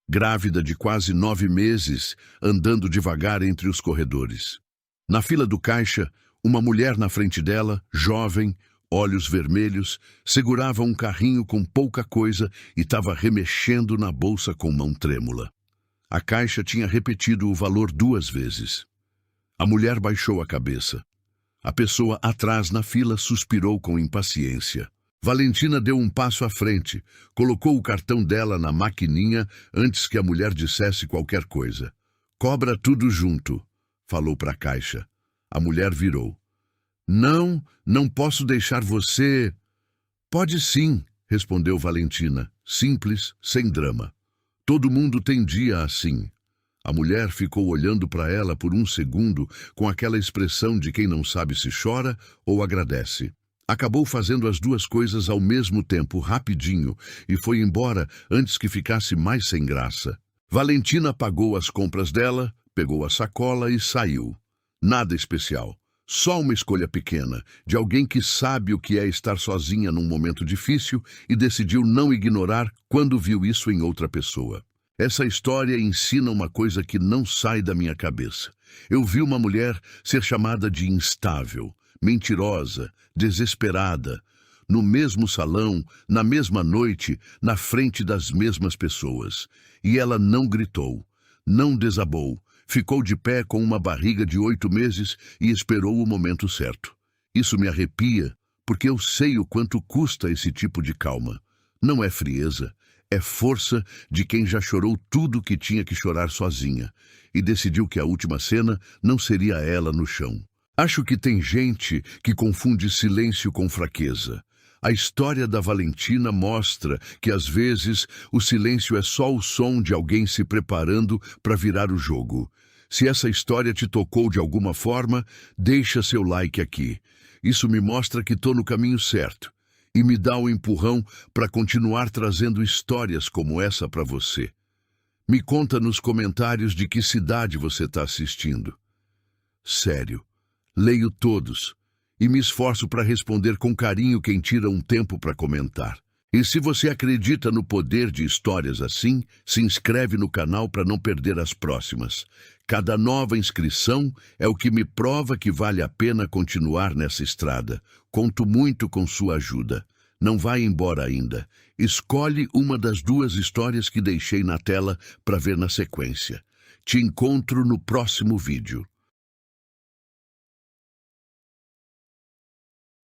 Grávida de quase 9 meses, andando devagar entre os corredores. Na fila do caixa, uma mulher na frente dela, jovem, olhos vermelhos, segurava um carrinho com pouca coisa e estava remexendo na bolsa com mão trêmula. A caixa tinha repetido o valor 2 vezes. A mulher baixou a cabeça. A pessoa atrás na fila suspirou com impaciência. Valentina deu um passo à frente, colocou o cartão dela na maquininha antes que a mulher dissesse qualquer coisa. Cobra tudo junto, falou para a caixa. A mulher virou. Não, não posso deixar você... Pode sim, respondeu Valentina, simples, sem drama. Todo mundo tem dia assim. A mulher ficou olhando para ela por um segundo com aquela expressão de quem não sabe se chora ou agradece. Acabou fazendo as duas coisas ao mesmo tempo, rapidinho, e foi embora antes que ficasse mais sem graça. Valentina pagou as compras dela, pegou a sacola e saiu. Nada especial. Só uma escolha pequena, de alguém que sabe o que é estar sozinha num momento difícil e decidiu não ignorar quando viu isso em outra pessoa. Essa história ensina uma coisa que não sai da minha cabeça. Eu vi uma mulher ser chamada de instável, mentirosa, desesperada, no mesmo salão, na mesma noite, na frente das mesmas pessoas. E ela não gritou, não desabou, ficou de pé com uma barriga de 8 meses e esperou o momento certo. Isso me arrepia, porque eu sei o quanto custa esse tipo de calma. Não é frieza, é força de quem já chorou tudo que tinha que chorar sozinha e decidiu que a última cena não seria ela no chão. Acho que tem gente que confunde silêncio com fraqueza. A história da Valentina mostra que, às vezes, o silêncio é só o som de alguém se preparando para virar o jogo. Se essa história te tocou de alguma forma, deixa seu like aqui. Isso me mostra que estou no caminho certo e me dá um empurrão para continuar trazendo histórias como essa para você. Me conta nos comentários de que cidade você está assistindo. Sério, leio todos. E me esforço para responder com carinho quem tira um tempo para comentar. E se você acredita no poder de histórias assim, se inscreve no canal para não perder as próximas. Cada nova inscrição é o que me prova que vale a pena continuar nessa estrada. Conto muito com sua ajuda. Não vai embora ainda. Escolhe uma das 2 histórias que deixei na tela para ver na sequência. Te encontro no próximo vídeo.